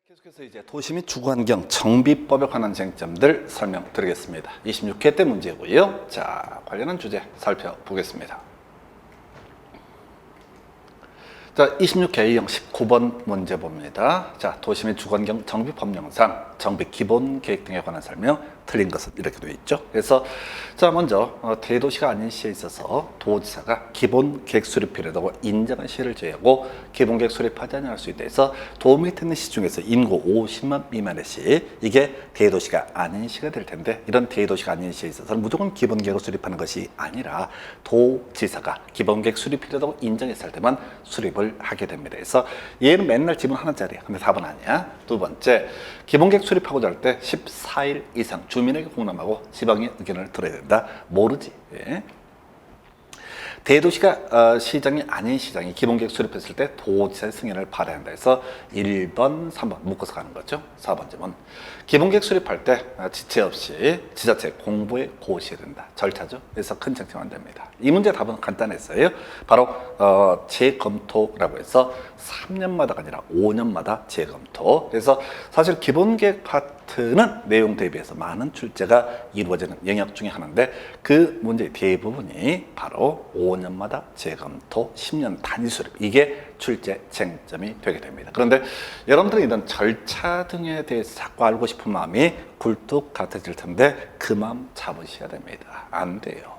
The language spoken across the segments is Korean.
계속해서 이제 도시 및 주거환경 정비법에 관한 쟁점들 설명드리겠습니다. 26회 때 문제고요. 자, 관련한 주제 살펴보겠습니다. 자, 26회 A형 19번 문제 봅니다. 자, 도시 및 주거환경 정비법령상 정비 기본 계획 등에 관한 설명, 틀린 것은 이렇게 되어 있죠. 그래서 자, 먼저 대도시가 아닌 시에 있어서 도지사가 기본 계획 수립 필요하다고 인정한 시를 제외하고 기본 계획 수립하지 않을 수 있다 해서 도움이 되는 시 중에서 인구 50만 미만의 시, 이게 대도시가 아닌 시가 될 텐데, 이런 대도시가 아닌 시에 있어서는 무조건 기본 계획을 수립하는 것이 아니라 도지사가 기본 계획 수립 필요하다고 인정했을 때만 수립을 하게 됩니다. 그래서 얘는 맨날 지문 하나짜리야. 근데 답은 아니야. 두 번째, 기본 계획 수립하고자 할 때 14일 이상 주민에게 공람하고 지방의 의견을 들어야 된다. 모르지. 예. 대도시가 시장이 아닌 시장이 기본계획 수립했을 때 도지사의 승인을 받아야 한다 해서 1번, 3번 묶어서 가는 거죠. 4번 질문. 기본계획 수립할 때 지체 없이 지자체 공부에 고시해야 된다. 절차죠. 그래서 큰 쟁점 안 됩니다. 이 문제 답은 간단했어요. 바로 재검토라고 해서 3년마다가 아니라 5년마다 재검토. 그래서 사실 기본계획 파트는 내용 대비해서 많은 출제가 이루어지는 영역 중에 하나인데, 그 문제의 대부분이 바로 5년마다 재검토, 10년 단위 수립, 이게 출제 쟁점이 되게 됩니다. 그런데 여러분들이 이런 절차 등에 대해서 자꾸 알고 싶은 마음이 굴뚝 같아질 텐데 그 마음 잡으셔야 됩니다. 안 돼요.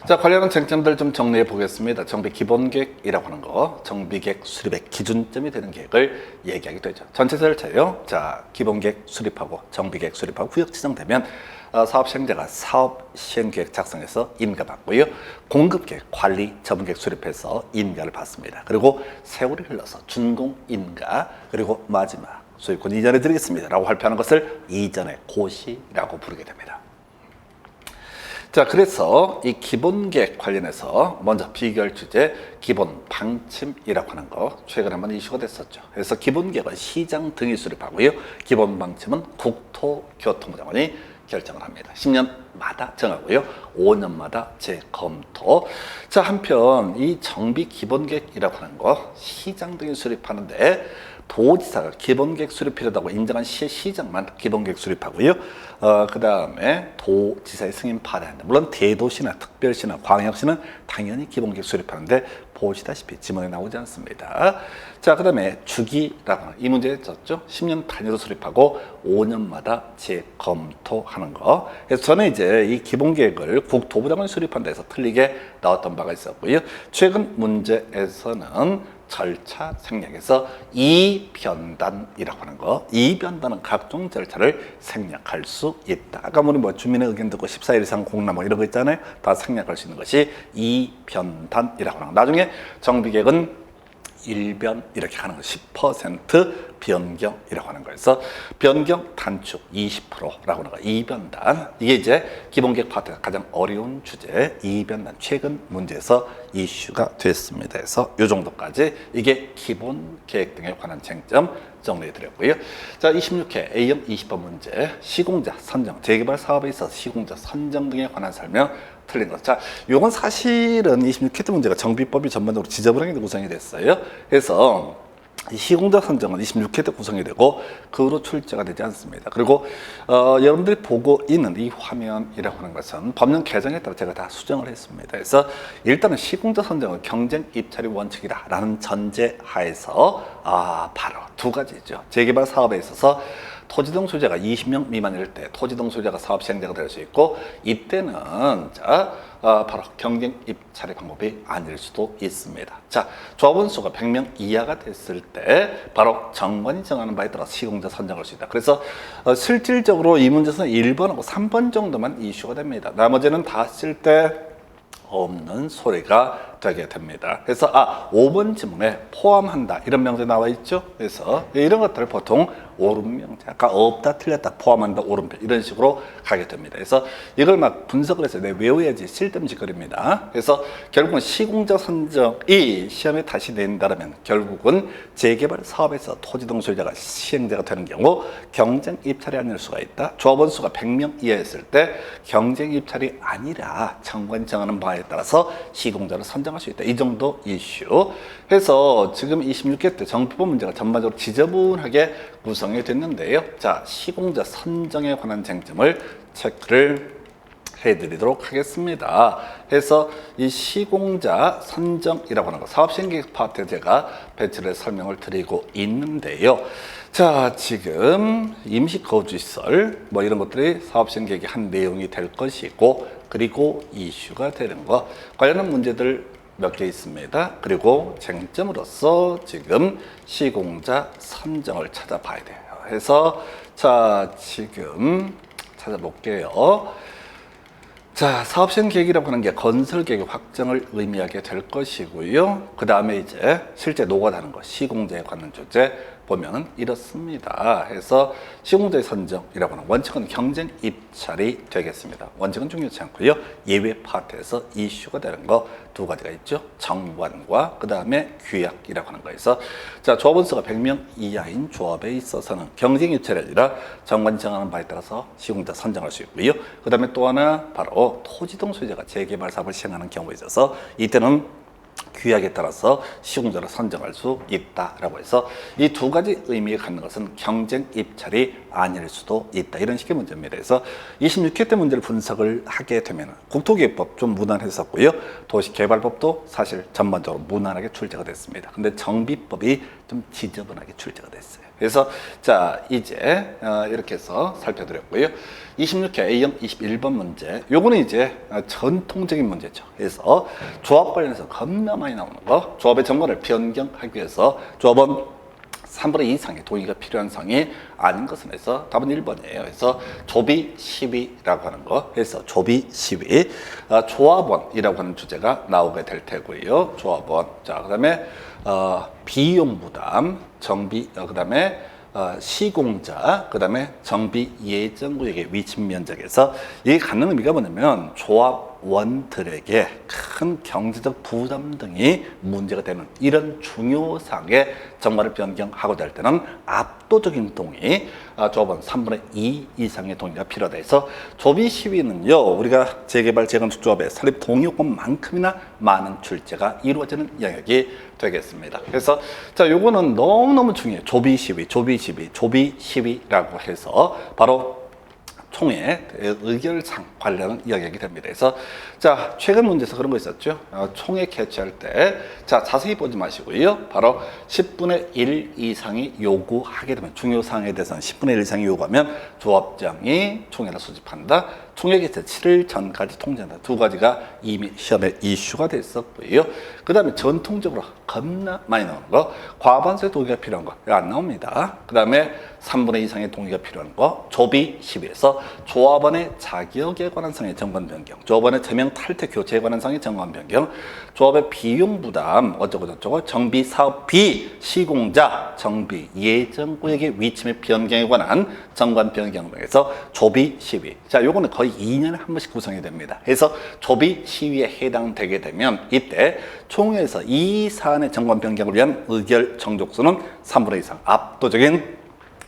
자, 관련한 쟁점들 좀 정리해 보겠습니다. 정비 기본계획이라고 하는 거, 정비계획 수립의 기준점이 되는 계획을 얘기하게 되죠. 전체 절차요. 자, 기본계획 수립하고 정비계획 수립하고 구역 지정되면 사업 시행자가 사업 시행계획 작성해서 인가받고요. 공급계획, 관리, 전문계획 수립해서 인가를 받습니다. 그리고 세월이 흘러서 준공 인가, 그리고 마지막 소유권 이전해 드리겠습니다 라고 발표하는 것을 이전의 고시라고 부르게 됩니다. 자, 그래서 이 기본계획 관련해서 먼저 비교할 주제 기본 방침이라고 하는 거 최근에 한번 이슈가 됐었죠. 그래서 기본계획은 시장 등이 수립하고요. 기본 방침은 국토교통부 장관이 결정을 합니다. 10년마다 정하고요. 5년마다 재검토. 자, 한편 이 정비 기본계획이라고 하는 거 시장 등이 수립하는데 도지사가 기본계획 수립 필요하다고 인정한 시의 시장만 기본계획 수립하고요. 그 다음에 도지사의 승인 받아야 한다. 물론 대도시나 특별시나 광역시는 당연히 기본계획 수립하는데 보시다시피 지문에 나오지 않습니다. 자, 그 다음에 주기라고 하는 이 문제에 졌죠. 10년 단위로 수립하고 5년마다 재검토하는 거. 그래서 저는 이제 이 기본계획을 국토부 장관이 수립한다 해서 틀리게 나왔던 바가 있었고요. 최근 문제에서는 절차 생략해서 이변단이라고 하는 거, 이변단은 각종 절차를 생략할 수 있다. 아까 우리 주민의 의견 듣고 14일 이상 공람 뭐 이런 거 있잖아요. 다 생략할 수 있는 것이 이변단이라고 하는 거. 나중에 정비계획은 일변 이렇게 하는 거, 10% 변경이라고 하는 거에서 변경 단축 20%라고 하는 거, 이변단. 이게 이제 기본계획 파트가 가장 어려운 주제, 이변단 최근 문제에서 이슈가 됐습니다. 그래서 이 정도까지 이게 기본계획 등에 관한 쟁점 정리해 드렸고요. 자, 26회 A형 20번 문제 시공자 선정, 재개발 사업에 있어서 시공자 선정 등에 관한 설명 틀린 것. 자, 요건 사실은 26회 때 문제가 정비법이 전반적으로 지저분하게 구성이 됐어요. 그래서 이 시공자 선정은 26회 때 구성이 되고 그 후로 출제가 되지 않습니다. 그리고 여러분들이 보고 있는 이 화면이라고 하는 것은 법령 개정에 따라 제가 다 수정을 했습니다. 그래서 일단은 시공자 선정은 경쟁 입찰이 원칙이다라는 전제하에서 바로 두 가지죠. 재개발 사업에 있어서 토지등 소유자가 20명 미만일 때 토지등 소유자가 사업 시행자가 될 수 있고, 이때는 자 바로 경쟁 입찰의 방법이 아닐 수도 있습니다. 자, 조합원 수가 100명 이하가 됐을 때 바로 정관이 정하는 바에 따라 시공자 선정할 수 있다. 그래서 실질적으로 이 문제에서는 1번하고 3번 정도만 이슈가 됩니다. 나머지는 다 쓸 때 없는 소리가 되게 됩니다. 그래서 5번 지문에 포함한다 이런 명제 나와 있죠. 그래서 이런 것들을 보통 옳은 명제, 아까 없다 틀렸다 포함한다 옳은 이런 식으로 가게 됩니다. 그래서 이걸 막 분석을 해서 내 외워야지 쓸데없는 짓거리입니다. 그래서 결국은 시공자 선정이 시험에 다시 낸다면 결국은 재개발 사업에서 토지등 소유자가 시행자가 되는 경우 경쟁 입찰이 아닐 수가 있다. 조합원 수가 100명 이하였을 때 경쟁 입찰이 아니라 정관이 정하는 바에 따라서 시공자를 선정 선정할 수 있다. 이 정도 이슈 해서 지금 26회 때 정비법 문제가 전반적으로 지저분하게 구성이 됐는데요. 자, 시공자 선정에 관한 쟁점을 체크를 해드리도록 하겠습니다. 해서 이 시공자 선정이라고 하는 거 사업시행계획 파트에 제가 배치를 설명을 드리고 있는데요. 자, 지금 임시거주시설 뭐 이런 것들이 사업시행계획의 한 내용이 될 것이고, 그리고 이슈가 되는 거 관련한 문제들 몇 개 있습니다. 그리고 쟁점으로서 지금 시공자 선정을 찾아봐야 돼요. 해서 자, 지금 찾아볼게요. 자, 사업시행 계획이라고 하는 게 건설 계획 확정을 의미하게 될 것이고요. 그 다음에 이제 실제 노가다는 것, 시공자에 관한 주제 보면은 이렇습니다. 해서 시공자의 선정이라고 하는 원칙은 경쟁 입찰이 되겠습니다. 원칙은 중요치 않고요. 예외 파트에서 이슈가 되는 거 두 가지가 있죠. 정관과 그 다음에 규약이라고 하는 거에서 자, 조합원 수가 100명 이하인 조합에 있어서는 경쟁 입찰이 아니라 정관이 정하는 바에 따라서 시공자 선정할 수 있고요. 그 다음에 또 하나 바로 토지동 소유자가 재개발 사업을 시행하는 경우에 있어서 이때는 규약에 따라서 시공자를 선정할 수 있다라고 해서 이 두 가지 의미가 갖는 것은 경쟁 입찰이 아닐 수도 있다. 이런 식의 문제입니다. 그래서 26회 때 문제를 분석을 하게 되면 국토기획법 좀 무난했었고요. 도시개발법도 사실 전반적으로 무난하게 출제가 됐습니다. 근데 정비법이 좀 지저분하게 출제가 됐어요. 그래서 자, 이제 이렇게 해서 살펴드렸고요. 26회 A형 21번 문제, 요거는 이제 전통적인 문제죠. 그래서 조합 관련해서 겁나 많이 나오는 거, 조합의 정관을 변경하기 위해서 조합원 3분의 2 이상의 동의가 필요한 상이 아닌 것은 해서 답은 1번이에요. 그래서 조비 시위라고 하는 거, 해서 조비 시위, 조합원이라고 하는 주제가 나오게 될 테고요. 조합원. 자, 그다음에 비용 부담, 정비, 그다음에 시공자, 그 다음에 정비 예정구역의 위치 면적에서 이게 갖는 의미가 뭐냐면 조합원들에게 큰 경제적 부담 등이 문제가 되는 이런 중요사항의 정관을 변경하고자 할 때는 압도적인 동의, 조합원 3분의 2 이상의 동의가 필요하다 해서 조비 시위는요, 우리가 재개발 재건축 조합의 설립 동의요건만큼이나 많은 출제가 이루어지는 영역이 되겠습니다. 그래서 자, 요거는 너무너무 중요해요. 조비 시위라고 해서 바로 총회 의결상 관련 이야기가 됩니다. 그래서 자, 최근 문제에서 그런 거 있었죠. 총회 개최할 때 자, 자세히 보지 마시고요. 바로 10분의 1 이상이 요구하게 되면, 중요 사항에 대해서는 10분의 1 이상이 요구하면 조합장이 총회를 소집한다. 총회 개최 7일 전까지 통제한다. 두 가지가 이미 시험에 이슈가 됐었고요. 그 다음에 전통적으로 겁나 많이 나오는 거, 과반수의 동의가 필요한 거 안 나옵니다. 그 다음에 3분의 2 이상의 동의가 필요한 거, 조비 시위에서 조합원의 자격에 관한 상의 정관 변경, 조합원의 제명 탈퇴 교체에 관한 상의 정관 변경, 조합의 비용 부담 어쩌고 저쩌고, 정비 사업비, 시공자, 정비 예정구역의 위치 및 변경에 관한 정관 변경 등에서 조비 시위. 자, 요거는 거의 2년에 한 번씩 구성이 됩니다. 그래서 조비 시위에 해당되게 되면 이때 총회에서 이 사안의 정관 변경을 위한 의결 정족수는 3분의 2 이상, 압도적인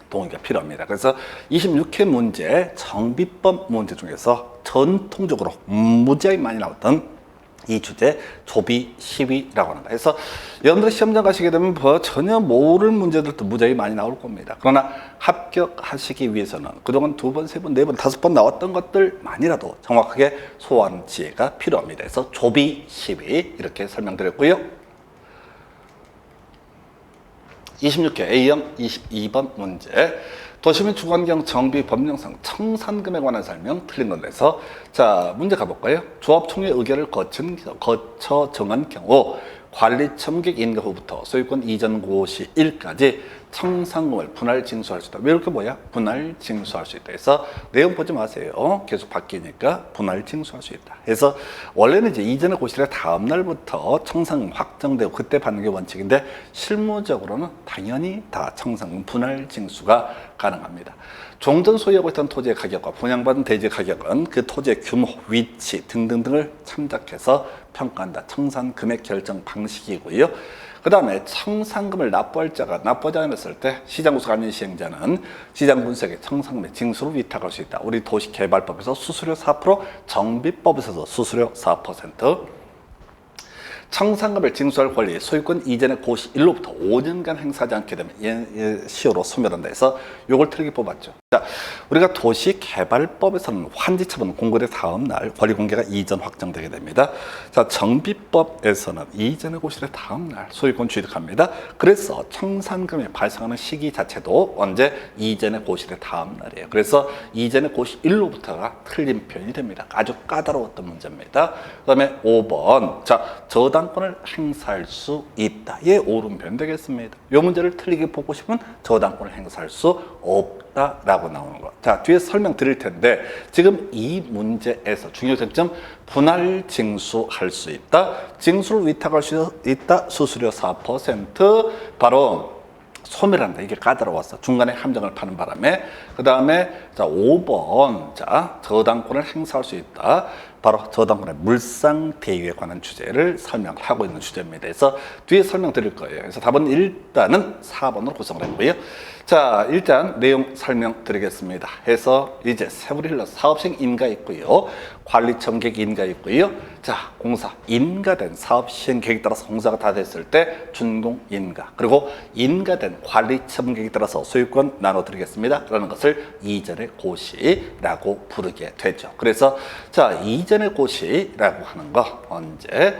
동의가 필요합니다. 그래서 26회 문제, 정비법 문제 중에서 전통적으로 무지하게 많이 나왔던 이 주제, 조비 시위라고 하는 거. 그래서 여러분들 시험장 가시게 되면 전혀 모를 문제들도 무지하게 많이 나올 겁니다. 그러나 합격하시기 위해서는 그동안 2번, 3번, 4번, 5번 나왔던 것들만이라도 정확하게 소화하는 지혜가 필요합니다. 그래서 조비 시위 이렇게 설명드렸고요. 26회 A형 22번 문제, 도시민 주거환경 정비 법령상 청산금에 관한 설명 틀린 논에서 자, 문제 가볼까요? 조합총회 의결을 거쳐 정한 경우 관리 첨객 인가 후부터 소유권 이전 고시일까지 청산금을 분할 징수할 수 있다. 왜 이렇게 뭐야? 분할 징수할 수 있다. 해서 내용 보지 마세요. 계속 바뀌니까 분할 징수할 수 있다. 그래서 원래는 이제 이전의 고시일의 다음 날부터 청산금 확정되고 그때 받는 게 원칙인데 실무적으로는 당연히 다 청산금 분할 징수가 가능합니다. 종전 소유하고 있던 토지의 가격과 분양받은 대지의 가격은 그 토지의 규모, 위치 등등등을 참작해서 평가한다. 청산 금액 결정 방식이고요. 그 다음에 청산금을 납부할 자가 납부하지 않았을 때 시장구수가 아닌 시행자는 시장분석에 청산금의 징수로 위탁할 수 있다. 우리 도시개발법에서 수수료 4%, 정비법에서도 수수료 4%. 청산금을 징수할 권리, 소유권 이전의 고시일로부터 5년간 행사하지 않게 되면 시효로 소멸한다 해서 요걸 틀리게 뽑았죠. 자, 우리가 도시개발법에서는 환지처분 공고된 다음 날 권리공개가 이전 확정되게 됩니다. 자, 정비법에서는 이전의 고시일의 다음 날 소유권 취득합니다. 그래서 청산금이 발생하는 시기 자체도 언제? 이전의 고시일의 다음 날이에요. 그래서 이전의 고시일로부터가 틀린 표현이 됩니다. 아주 까다로웠던 문제입니다. 그 다음에 5번. 자, 저당권을 행사할 수 있다. 예, 옳은 표현 되겠습니다. 이 문제를 틀리게 보고 싶으면 저당권을 행사할 수 없다라고 나오는 거. 자, 뒤에 설명드릴 텐데 지금 이 문제에서 중요 쟁점 분할 징수할 수 있다. 징수를 위탁할 수 있다. 수수료 4% 바로 소멸한다. 이게 까다로웠어. 중간에 함정을 파는 바람에. 그 다음에 자 5번. 자, 저당권을 행사할 수 있다. 바로 저당권의 물상대유에 관한 주제를 설명하고 있는 주제입니다. 그래서 뒤에 설명드릴 거예요. 그래서 답은 일단은 4번으로 구성을 했고요. 자, 일단 내용 설명드리겠습니다. 해서 이제 세월이 흘러서 사업시행 인가 있고요. 관리청객 인가 있고요. 자, 공사 인가된 사업시행 계획에 따라서 공사가 다 됐을 때 준공 인가, 그리고 인가된 관리청객에 따라서 소유권 나눠드리겠습니다 라는 것을 이전의 고시라고 부르게 되죠. 그래서 자, 이전의 고시라고 하는 거 언제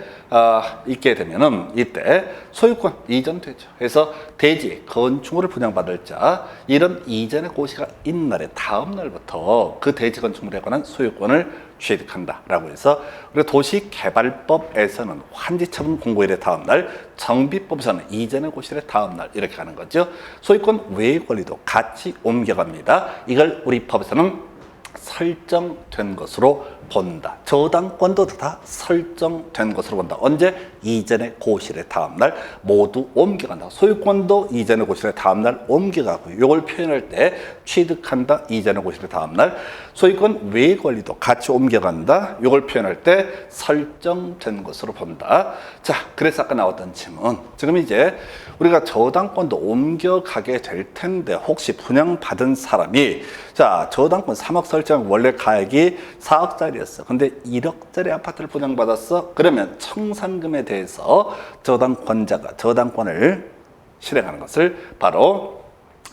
있게 되면은 이때 소유권 이전되죠. 그래서 대지, 건축물을 분양받을 자 이런 이전의 고시가 있는 날의 다음 날부터 그 대지 건축물에 관한 소유권을 취득한다라고 해서 우리가 도시개발법에서는 환지처분 공고일의 다음 날, 정비법에서는 이전의 고시일의 다음 날 이렇게 하는 거죠. 소유권 외의 권리도 같이 옮겨갑니다. 이걸 우리 법에서는 설정된 것으로 본다. 저당권도 다 설정된 것으로 본다. 언제? 이전의 고시일의 다음 날 모두 옮겨간다. 소유권도 이전의 고시일의 다음 날 옮겨가고, 이걸 표현할 때 취득한다. 이전의 고시일의 다음 날. 소유권 외의 권리도 같이 옮겨간다. 이걸 표현할 때 설정된 것으로 본다. 자, 그래서 아까 나왔던 질문. 지금 이제 우리가 저당권도 옮겨가게 될 텐데 혹시 분양받은 사람이 자, 저당권 3억 설정 원래 가액이 4억짜리였어. 근데 1억짜리 아파트를 분양받았어. 그러면 청산금에 대해서 저당권자가 저당권을 실행하는 것을 바로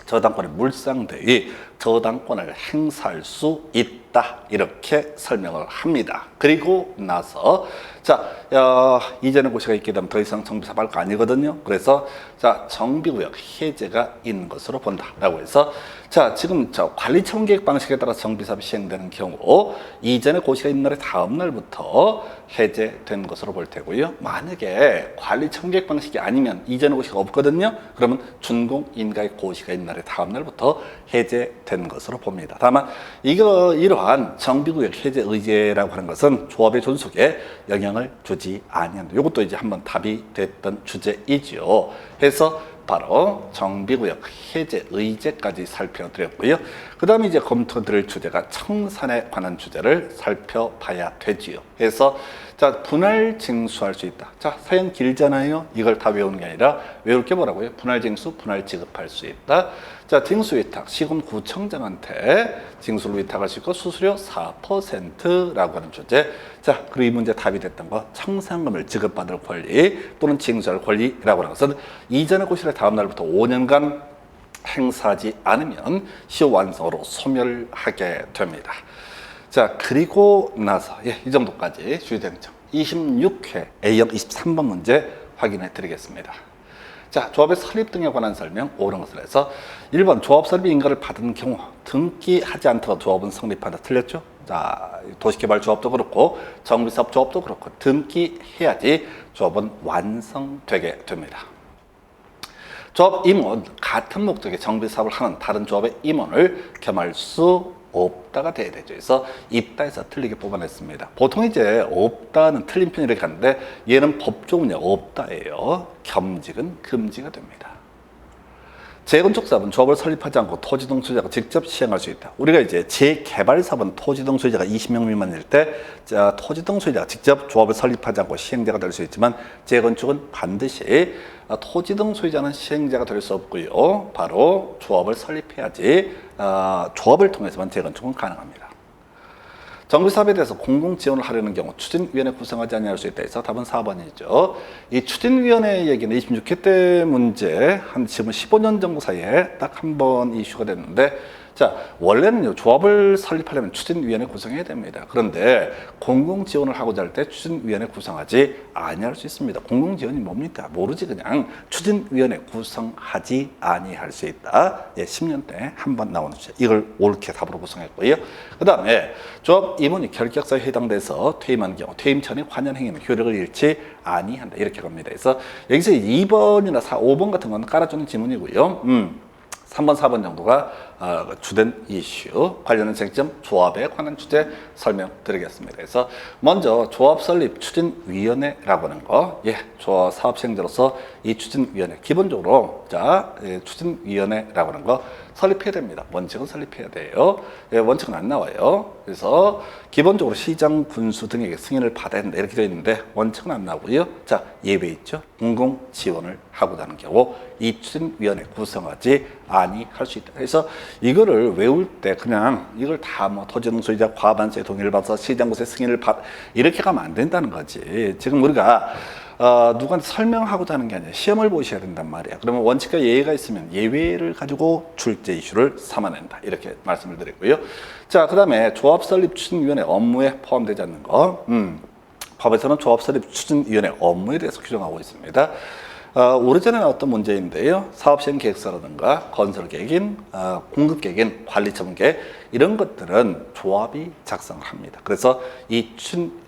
저당권의 물상대위, 저당권을 행사할 수 있다. 이렇게 설명을 합니다. 그리고 나서 자, 이전의 고시가 있게 되면 더 이상 정비사업할 거 아니거든요. 그래서 자, 정비구역 해제가 있는 것으로 본다라고 해서 자, 지금 저 관리청계획 방식에 따라 정비사업이 시행되는 경우 이전의 고시가 있는 날의 다음 날부터 해제된 것으로 볼 테고요. 만약에 관리청계획 방식이 아니면 이전의 고시가 없거든요. 그러면 준공인가의 고시가 있는 날의 다음 날부터 해제된 것으로 봅니다. 다만 이러한 정비구역 해제 의제라고 하는 것은 조합의 존속에 영향을 주지 아니한다. 이것도 이제 한번 답이 됐던 주제이지요. 해서 바로 정비구역 해제 의제까지 살펴드렸고요. 그 다음에 이제 검토드릴 주제가 청산에 관한 주제를 살펴봐야 되지요. 그래서 자, 분할 징수할 수 있다. 자, 사연 길잖아요. 이걸 다 외우는 게 아니라 외울 게 뭐라고요? 분할 징수, 분할 지급할 수 있다. 자, 징수 위탁, 시군구청장한테 징수를 위탁할 수 있고 수수료 4%라고 하는 주제. 자, 그리고 이 문제 답이 됐던 거, 청산금을 지급받을 권리 또는 징수할 권리라고 하는 것은 이전의 고시일의 다음 날부터 5년간 행사하지 않으면 시효 완성으로 소멸하게 됩니다. 자, 그리고 나서 이 정도까지 주의쟁점 26회 A형 23번 문제 확인해 드리겠습니다. 자, 조합의 설립 등에 관한 설명 옳은 것을 해서 1번 조합 설립 인가를 받은 경우 등기하지 않더라도 조합은 성립한다. 틀렸죠? 자, 도시개발 조합도 그렇고 정비사업 조합도 그렇고 등기해야지 조합은 완성되게 됩니다. 조합 임원, 같은 목적의 정비사업을 하는 다른 조합의 임원을 겸할 수 없다가 돼야 되죠. 그래서 있다에서 틀리게 뽑아냈습니다. 보통 이제 없다는 틀린 편이 이렇게 하는데 얘는 법조문이 없다예요. 겸직은 금지가 됩니다. 재건축 사업은 조합을 설립하지 않고 토지등 소유자가 직접 시행할 수 있다. 우리가 이제 재개발 사업은 토지등 소유자가 20명 미만일 때 토지등 소유자가 직접 조합을 설립하지 않고 시행자가 될 수 있지만 재건축은 반드시 토지등 소유자는 시행자가 될 수 없고요. 바로 조합을 설립해야지 조합을 통해서만 재건축은 가능합니다. 정부 사업에 대해서 공공 지원을 하려는 경우 추진위원회 구성하지 아니할 수 있다 해서 답은 4번이죠. 이 추진위원회 얘기는 26회 때 문제 한 지금 15년 정도 사이에 딱 한 번 이슈가 됐는데, 자, 원래는요, 조합을 설립하려면 추진위원회 구성해야 됩니다. 그런데 공공지원을 하고자 할 때 추진위원회 구성하지 아니할 수 있습니다. 공공지원이 뭡니까? 모르지. 그냥 추진위원회 구성하지 아니할 수 있다. 예, 10년 때 한 번 나오는 주제. 이걸 옳게 답으로 구성했고요. 그 다음에 조합 임원이 결격사에 해당돼서 퇴임한 경우 퇴임 전에 관련 행위는 효력을 잃지 아니한다. 이렇게 갑니다. 그래서 여기서 2번이나 5번 같은 건 깔아주는 지문이고요. 3번, 4번 정도가 주된 이슈, 관련된 쟁점, 조합에 관한 주제 설명드리겠습니다. 그래서 먼저 조합 설립 추진위원회라고 하는 거, 예, 조합 사업시행자로서 이 추진위원회 기본적으로 추진위원회라고 하는 거 설립해야 됩니다. 원칙은 설립해야 돼요. 예, 원칙은 안 나와요. 그래서 기본적으로 시장, 군수 등에게 승인을 받아야 된다 이렇게 되어 있는데 원칙은 안 나오고요. 자, 예외 있죠. 공공 지원을 하고자 하는 경우 이 추진위원회 구성하지 아니할 수 있다. 그래서 이거를 외울 때 그냥 이걸 다 뭐 토지등 소유자 과반수의 동의를 받아서 시장군수의 승인을 이렇게 가면 안 된다는 거지. 지금 우리가 누구한테 설명하고자 하는 게 아니라 시험을 보셔야 된단 말이야. 그러면 원칙과 예외가 있으면 예외를 가지고 출제 이슈를 삼아낸다. 이렇게 말씀을 드리고요. 자, 그 다음에 조합 설립 추진위원회 업무에 포함되지 않는 거. 법에서는 조합 설립 추진위원회 업무에 대해서 규정하고 있습니다. 오래전에 나왔던 문제인데요. 사업시행 계획서라든가 건설 계획인, 공급 계획인, 관리처분 계획 이런 것들은 조합이 작성을 합니다. 그래서 이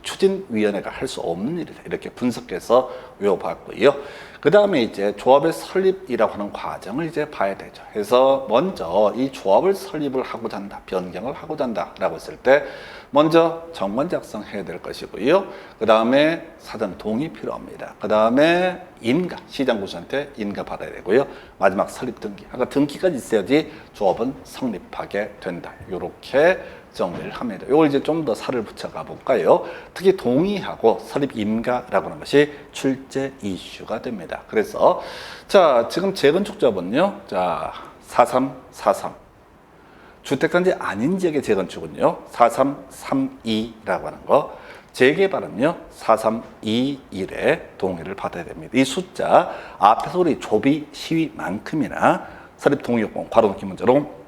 추진위원회가 할 수 없는 일이다. 이렇게 분석해서 외워봤고요. 그 다음에 이제 조합의 설립이라고 하는 과정을 이제 봐야 되죠. 그래서 먼저 이 조합을 설립을 하고자 한다, 변경을 하고자 한다라고 했을 때 먼저 정관 작성해야 될 것이고요. 그 다음에 사전 동의 필요합니다. 그 다음에 인가, 시장군수한테 인가 받아야 되고요. 마지막 설립 등기. 아까 등기까지 있어야지 조합은 성립하게 된다. 이렇게 정리를 합니다. 이걸 이제 좀 더 살을 붙여가 볼까요? 특히 동의하고 설립 인가라고 하는 것이 출제 이슈가 됩니다. 그래서 자, 지금 재건축조합은요. 자, 4343. 주택단지 아닌 지역의 재건축은요. 4332라고 하는 거. 재개발은요. 4321에 동의를 받아야 됩니다. 이 숫자 앞에서 우리 조비 시위만큼이나 설립 동의 요건 괄호넣기 문제로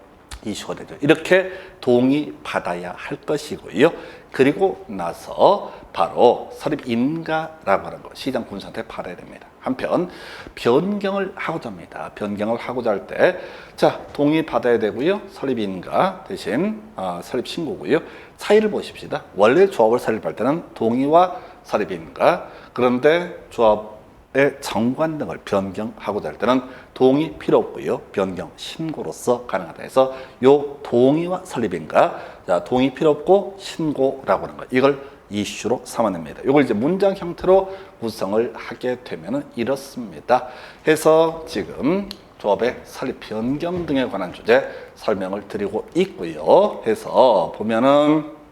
이슈가 되죠. 이렇게 동의 받아야 할 것이고요. 그리고 나서 바로 설립 인가라고 하는 거 시장 군수한테 받아야 됩니다. 한편 변경을 하고자 합니다. 변경을 하고자 할 때 자, 동의 받아야 되고요. 설립 인가 대신 설립 신고고요. 차이를 보십시다. 원래 조합을 설립할 때는 동의와 설립 인가. 그런데 조합의 정관 등을 변경하고자 할 때는 동의 필요 없고요. 변경 신고로서 가능하다 해서 요 동의와 설립인가, 자, 동의 필요 없고 신고라고 하는 거 이걸 이슈로 삼아냅니다. 이걸 이제 문장 형태로 구성을 하게 되면은 이렇습니다. 해서 지금 조합의 설립 변경 등에 관한 주제 설명을 드리고 있고요. 해서 보면은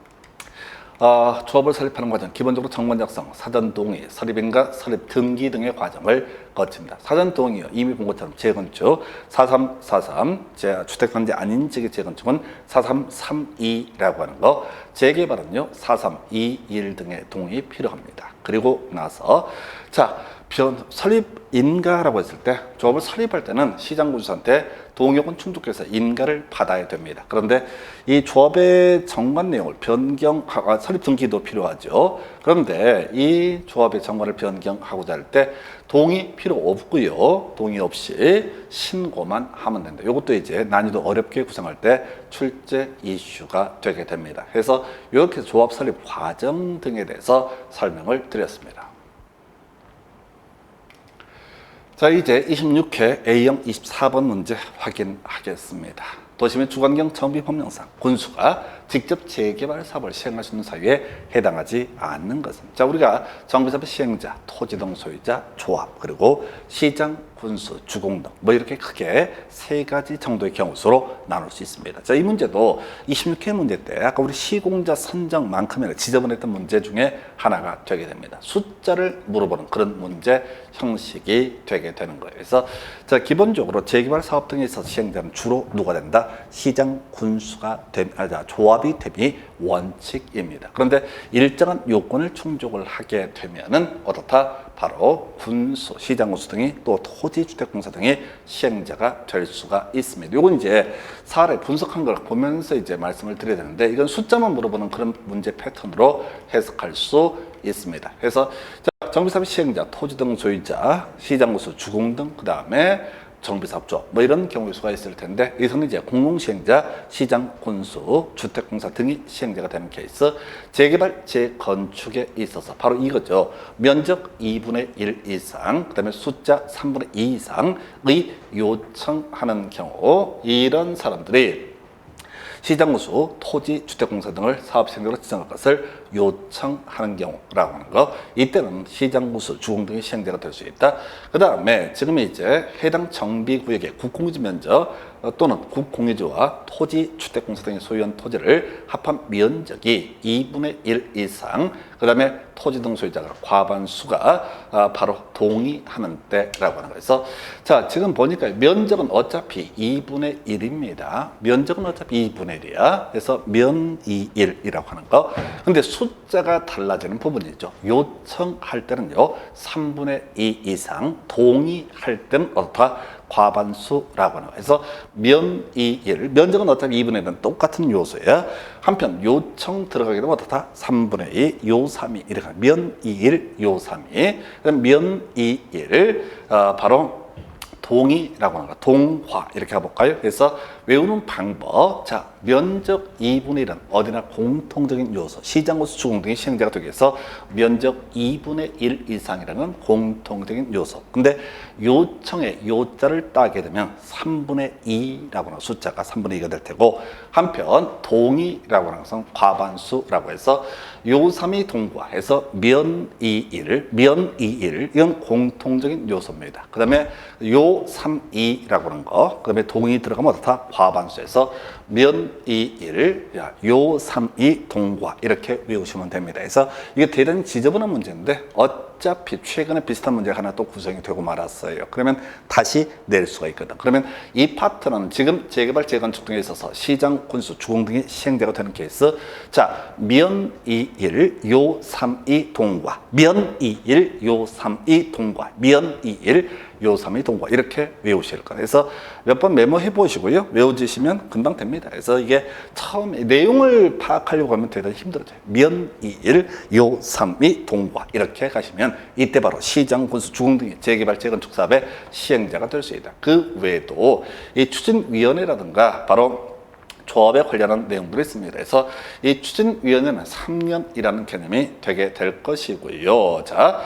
조합을 설립하는 과정, 기본적으로 정관 작성, 사전 동의, 설립인가, 설립 등기 등의 과정을 거칩니다. 사전 동의요, 이미 본 것처럼 재건축 4343, 주택단지 아닌 지역의 재건축은 4332라고 하는 거, 재개발은요 4321 등의 동의 필요합니다. 그리고 나서 자, 설립 인가라고 했을 때 조합을 설립할 때는 시장군수한테 동의 요건 충족해서 인가를 받아야 됩니다. 그런데 이 조합의 정관 내용을 설립 등기도 필요하죠. 그런데 이 조합의 정관을 변경하고자 할 때 동의 필요 없고요. 동의 없이 신고만 하면 된다. 이것도 이제 난이도 어렵게 구성할 때 출제 이슈가 되게 됩니다. 그래서 이렇게 조합 설립 과정 등에 대해서 설명을 드렸습니다. 자, 이제 26회 A형 24번 문제 확인하겠습니다. 도심의 주관경 정비 법령상 군수가 직접 재개발 사업을 시행할 수 있는 사유에 해당하지 않는 것은, 자, 우리가 정비사업 시행자, 토지 등 소유자, 조합, 그리고 시장, 군수, 주공 등 뭐 이렇게 크게 세 가지 정도의 경우 수로 나눌 수 있습니다. 자, 이 문제도 26회 문제 때 아까 우리 시공자 선정만큼이나 지저분했던 문제 중에 하나가 되게 됩니다. 숫자를 물어보는 그런 문제 형식이 되게 되는 거예요. 그래서 자, 기본적으로 재개발 사업 등에 있어서 시행자는 주로 누가 된다? 시장 군수가 조합이 됨이 원칙입니다. 그런데 일정한 요건을 충족을 하게 되면은 어떻다? 바로 군수, 시장 군수 등이 또 토지주택공사 등의 시행자가 될 수가 있습니다. 요건 이제 사례 분석한 걸 보면서 이제 말씀을 드려야 되는데, 이건 숫자만 물어보는 그런 문제 패턴으로 해석할 수 있습니다. 그래서 정비사업 시행자, 토지 등 소유자, 시장 군수, 주공 등 그 다음에 정비사업조 뭐 이런 경우의 수가 있을 텐데, 여기서는 이제 공동시행자, 시장 군수, 주택공사 등이 시행자가 되는 케이스, 재개발, 재건축에 있어서 바로 이거죠. 면적 2분의 1 이상, 그 다음에 숫자 3분의 2 이상의 요청하는 경우, 이런 사람들이 시장군수, 토지, 주택공사 등을 사업시행자로 지정할 것을 요청하는 경우라고 하는 거, 이때는 시장군수, 주공 등의 시행자가 될 수 있다. 그 다음에 지금 이제 해당 정비구역의 국공유지 면적 또는 국공유지와 토지, 주택공사 등이 소유한 토지를 합한 면적이 2분의 1 이상, 그 다음에 토지 등 소유자가 과반수가 바로 동의하는 때라고 하는 거예요. 자, 지금 보니까 면적은 어차피 2분의 1입니다. 면적은 어차피 2분의 1이야. 그래서 면2일이라고 하는 거. 근데 숫자가 달라지는 부분이죠. 요청할 때는요, 3분의 2 이상, 동의할 때는 어떻다? 과반수라고 하는 거예요. 그래서 면2일, 면적은 어차피 2분의 1은 똑같은 요소예요. 한편 요청 들어가게 되면 어떻다? 3분의 2, 요 3이 이렇게 면2일, 요 3이. 그럼 면2일 바로 동의라고 하는 거, 동화 이렇게 해볼까요? 그래서 외우는 방법, 자, 면적 2분의 1은 어디나 공통적인 요소, 시장군수, 주공 등의 시행자가 되기 위해서 면적 2분의 1 이상이라는 공통적인 요소. 근데 요청의 요자를 따게 되면 3분의 2라고 하는 숫자가 3분의 2가 될 테고, 한편 동의라고 하는 것은 과반수라고 해서 요 3이 동과해서 면2일, 이건 공통적인 요소입니다. 그 다음에 요 3이라고 하는 거, 그 다음에 동의 들어가면 어떻다? 과반수에서 면2일, 요 3이 동과 이렇게 외우시면 됩니다. 그래서 이게 대단히 지저분한 문제인데 어차피 최근에 비슷한 문제가 하나 또 구성이 되고 말았어요. 그러면 다시 낼 수가 있거든. 그러면 이 파트는 지금 재개발, 재건축 등에 있어서 시장, 군수, 주공 등이 시행자가 되는 케이스. 자, 면2일, 요 3이 동과, 면2일, 요 3이 동과, 면2일, 요 3이 동과 이렇게 외우실 거예요. 그래서 몇 번 메모해 보시고요. 외워지시면 금방 됩니다. 그래서 이게 처음에 내용을 파악하려고 하면 대단히 힘들어져요. 면2일, 요 3이 동과 이렇게 가시면 이때 바로 시장, 군수, 주공 등의 재개발, 재건축 사업의 시행자가 될 수 있다. 그 외에도 이 추진위원회라든가 바로 조합에 관련한 내용들이 있습니다. 그래서 이 추진위원회는 3년이라는 개념이 되게 될 것이고요. 자,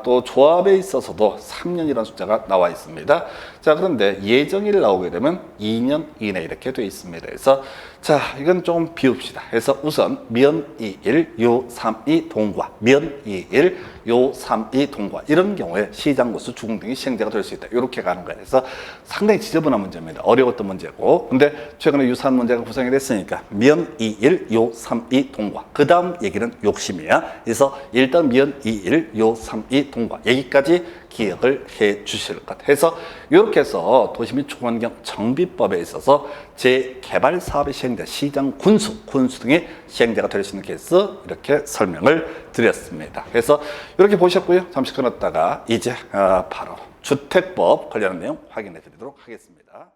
또 조합에 있어서도 3년이라는 숫자가 나와 있습니다. 자, 그런데 예정일 나오게 되면 2년 이내 이렇게 되어 있습니다. 그래서 자, 이건 좀 비웁시다. 그래서 우선 면2일, 요 3이 동과, 면2일, 요 3이 동과 이런 경우에 시장군수, 주공 등이 시행자가 될 수 있다. 이렇게 가는 거예요. 그래서 상당히 지저분한 문제입니다. 어려웠던 문제고, 근데 최근에 유사한 문제가 구성이 됐으니까 면2일, 요 3이 동과, 그 다음 얘기는 욕심이야. 그래서 일단 면2일, 요 3이 동과 여기까지 기억을 해 주실 것 해서, 이렇게 해서 도시 및 주거환경 정비법에 있어서 재개발 사업의 시행자, 시장, 군수 등의 시행자가 될 수 있는 케이스 이렇게 설명을 드렸습니다. 그래서 이렇게 보셨고요. 잠시 끊었다가 이제 바로 주택법 관련한 내용 확인해 드리도록 하겠습니다.